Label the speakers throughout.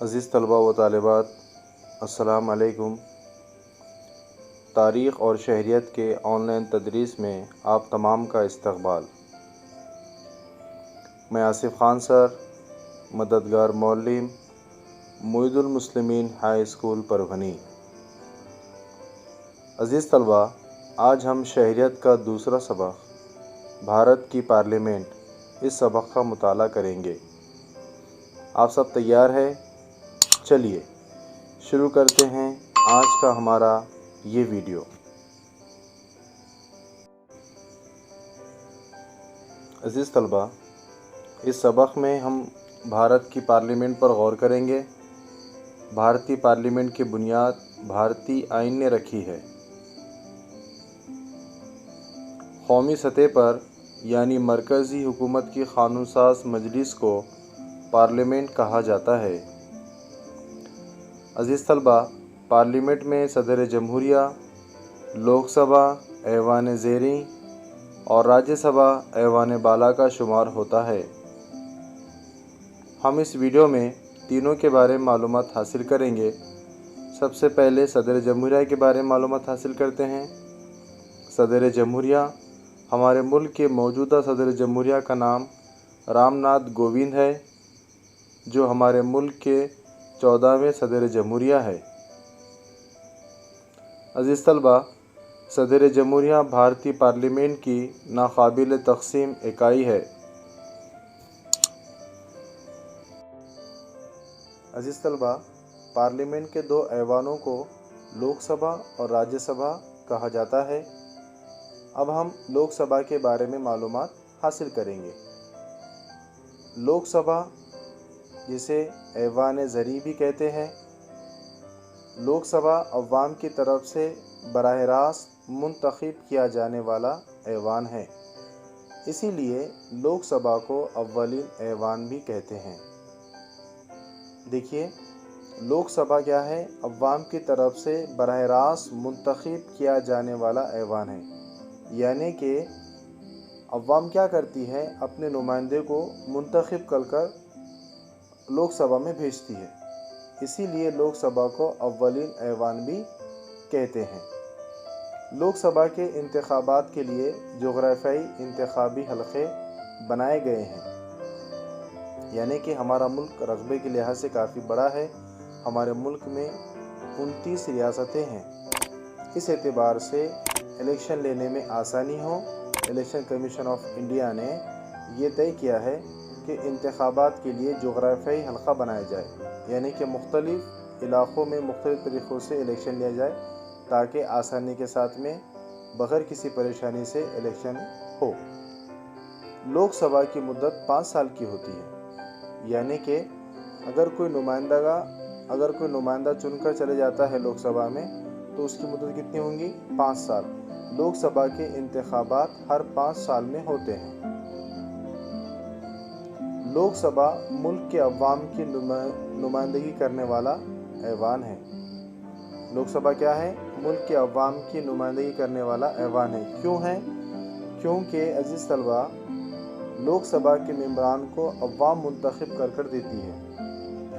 Speaker 1: عزیز طلباء و طالبات، السلام علیکم۔ تاریخ اور شہریت کے آن لائن تدریس میں آپ تمام کا استقبال۔ میں آصف خان سر، مددگار معلم، معید المسلمین ہائی اسکول پربھنی۔ عزیز طلباء، آج ہم شہریت کا دوسرا سبق بھارت کی پارلیمنٹ اس سبق کا مطالعہ کریں گے۔ آپ سب تیار ہیں؟ چلیے شروع کرتے ہیں آج کا ہمارا یہ ویڈیو۔ عزیز طلباء، اس سبق میں ہم بھارت کی پارلیمنٹ پر غور کریں گے۔ بھارتی پارلیمنٹ کی بنیاد بھارتی آئین نے رکھی ہے۔ قومی سطح پر یعنی مرکزی حکومت کی قانون ساز مجلس کو پارلیمنٹ کہا جاتا ہے۔ عزیز طلباء، پارلیمنٹ میں صدر جمہوریہ، لوک سبھا، ایوان زیریں اور راجیہ سبھا ایوان بالا کا شمار ہوتا ہے۔ ہم اس ویڈیو میں تینوں کے بارے میں معلومات حاصل کریں گے۔ سب سے پہلے صدر جمہوریہ کے بارے میں معلومات حاصل کرتے ہیں۔ صدر جمہوریہ، ہمارے ملک کے موجودہ صدر جمہوریہ کا نام رام ناتھ کووند ہے، جو ہمارے ملک کے 14ویں صدر جمہوریہ ہے۔ عزیز طلباء، صدر جمہوریہ بھارتی پارلیمنٹ کی ناقابل تقسیم اکائی ہے۔ عزیز طلباء، پارلیمنٹ کے دو ایوانوں کو لوک سبھا اور راجیہ سبھا کہا جاتا ہے۔ اب ہم لوک سبھا کے بارے میں معلومات حاصل کریں گے۔ لوک سبھا، جسے ایوان زریں بھی کہتے ہیں، لوک سبھا عوام کی طرف سے براہ راست منتخب کیا جانے والا ایوان ہے، اسی لیے لوک سبھا کو اولین ایوان بھی کہتے ہیں۔ دیکھیے، لوک سبھا کیا ہے؟ عوام کی طرف سے براہ راست منتخب کیا جانے والا ایوان ہے، یعنی کہ عوام کیا کرتی ہے؟ اپنے نمائندے کو منتخب کر لوک سبھا میں بھیجتی ہے، اسی لیے لوک سبھا کو اولین ایوان بھی کہتے ہیں۔ لوک سبھا کے انتخابات کے لیے جغرافیائی انتخابی حلقے بنائے گئے ہیں، یعنی کہ ہمارا ملک رقبے کے لحاظ سے کافی بڑا ہے۔ ہمارے ملک میں 29 ریاستیں ہیں۔ اس اعتبار سے الیکشن لینے میں آسانی ہو، الیکشن کمیشن آف انڈیا نے یہ طے کیا ہے کہ انتخابات کے لیے جغرافیائی حلقہ بنایا جائے، یعنی کہ مختلف علاقوں میں مختلف طریقوں سے الیکشن لیا جائے تاکہ آسانی کے ساتھ میں بغیر کسی پریشانی سے الیکشن ہو۔ لوک سبھا کی مدت 5 سال کی ہوتی ہے، یعنی کہ اگر کوئی نمائندہ چن کر چلے جاتا ہے لوک سبھا میں تو اس کی مدت کتنی ہوں گی؟ 5 سال۔ لوک سبھا کے انتخابات ہر 5 سال میں ہوتے ہیں۔ لوک سبھا ملک کے عوام کی نمائندگی کرنے والا ایوان ہے۔ لوک سبھا کیا ہے؟ ملک کے عوام کی نمائندگی کرنے والا ایوان ہے۔ کیوں ہے؟ کیونکہ عزیز طلباء، لوک سبھا کے ممبران کو عوام منتخب کر دیتی ہے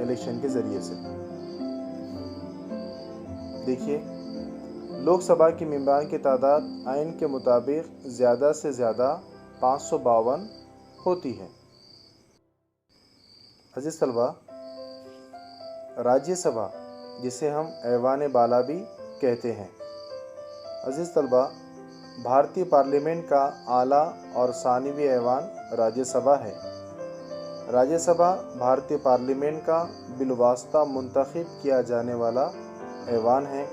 Speaker 1: الیکشن کے ذریعے سے۔ دیکھیے، لوک سبھا کے ممبران کی تعداد آئین کے مطابق زیادہ سے زیادہ 552 ہوتی ہے۔ عزیز طلباء، راجیہ سبھا، جسے ہم ایوان بالا بھی کہتے ہیں۔ عزیز طلباء، بھارتی پارلیمنٹ کا اعلیٰ اور ثانوی ایوان راجیہ سبھا ہے۔ راجیہ سبھا بھارتی پارلیمنٹ کا بالواسطہ منتخب کیا جانے والا ایوان ہے۔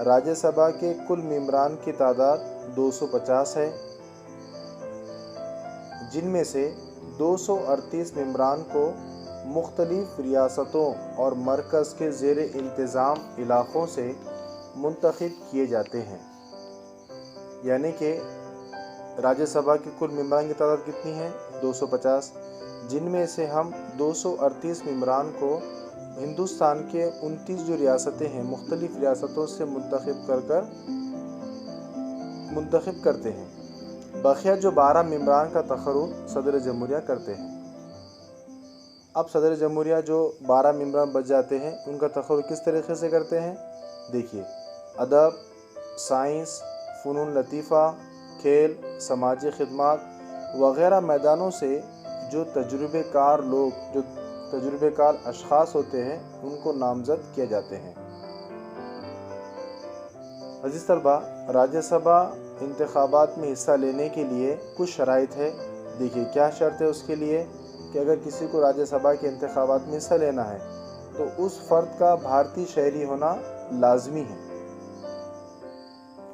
Speaker 1: راجیہ سبھا کے کل ممبران کی تعداد 250 ہے، جن میں سے 238 ممبران کو مختلف ریاستوں اور مرکز کے زیر انتظام علاقوں سے منتخب کیے جاتے ہیں۔ یعنی کہ راجیہ سبھا کی کل ممبران کی تعداد کتنی ہے؟ 250، جن میں سے ہم 238 ممبران کو ہندوستان کے 29 جو ریاستیں ہیں، مختلف ریاستوں سے منتخب کرتے ہیں۔ بقیہ جو 12 ممبران کا تقرر صدر جمہوریہ کرتے ہیں۔ اب صدر جمہوریہ جو 12 ممبران بچ جاتے ہیں ان کا تخلق کس طریقے سے کرتے ہیں؟ دیکھیے، ادب، سائنس، فنون لطیفہ، کھیل، سماجی خدمات وغیرہ میدانوں سے جو تجربے کار اشخاص ہوتے ہیں ان کو نامزد کیے جاتے ہیں۔ عزیز طلبہ، راجیہ سبھا انتخابات میں حصہ لینے کے لیے کچھ شرائط ہے۔ دیکھیے کیا شرط ہے اس کے لیے کہ اگر کسی کو راجیہ سبھا کے انتخابات میں حصہ لینا ہے تو اس فرد کا بھارتی شہری ہونا لازمی ہے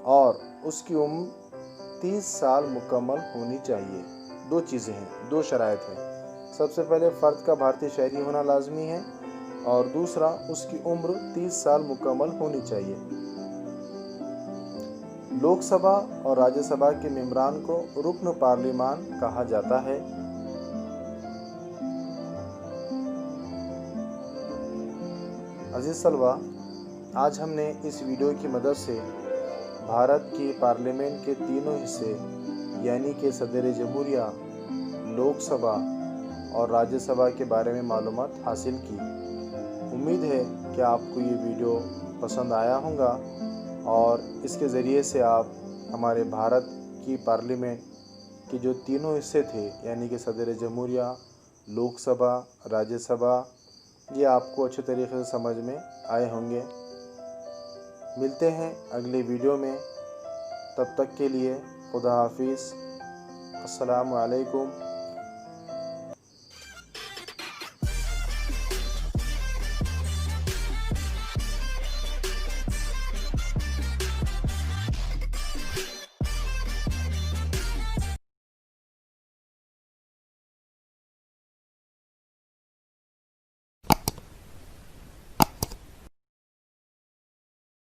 Speaker 1: اور اس کی عمر 30 سال مکمل ہونی چاہیے۔ دو چیزیں ہیں، دو شرائط ہیں۔ سب سے پہلے فرد کا بھارتی شہری ہونا لازمی ہے اور دوسرا اس کی عمر 30 سال مکمل ہونی چاہیے۔ لوک سبھا اور راجیہ سبھا کے ممبران کو رکن پارلیمان کہا جاتا ہے۔ عزیز طلبہ، آج ہم نے اس ویڈیو کی مدد سے بھارت کی پارلیمنٹ کے تینوں حصے یعنی کہ صدر جمہوریہ، لوک سبھا اور راجیہ سبھا کے بارے میں معلومات حاصل کی۔ امید ہے کہ آپ کو یہ ویڈیو پسند آیا ہوگا اور اس کے ذریعے سے آپ ہمارے بھارت کی پارلیمنٹ کے جو تینوں حصے تھے یعنی کہ صدر جمہوریہ، لوک سبھا، راجیہ سبھا، یہ آپ کو اچھے طریقے سے سمجھ میں آئے ہوں گے۔ ملتے ہیں اگلے ویڈیو میں، تب تک کے لیے خدا حافظ۔ السلام علیکم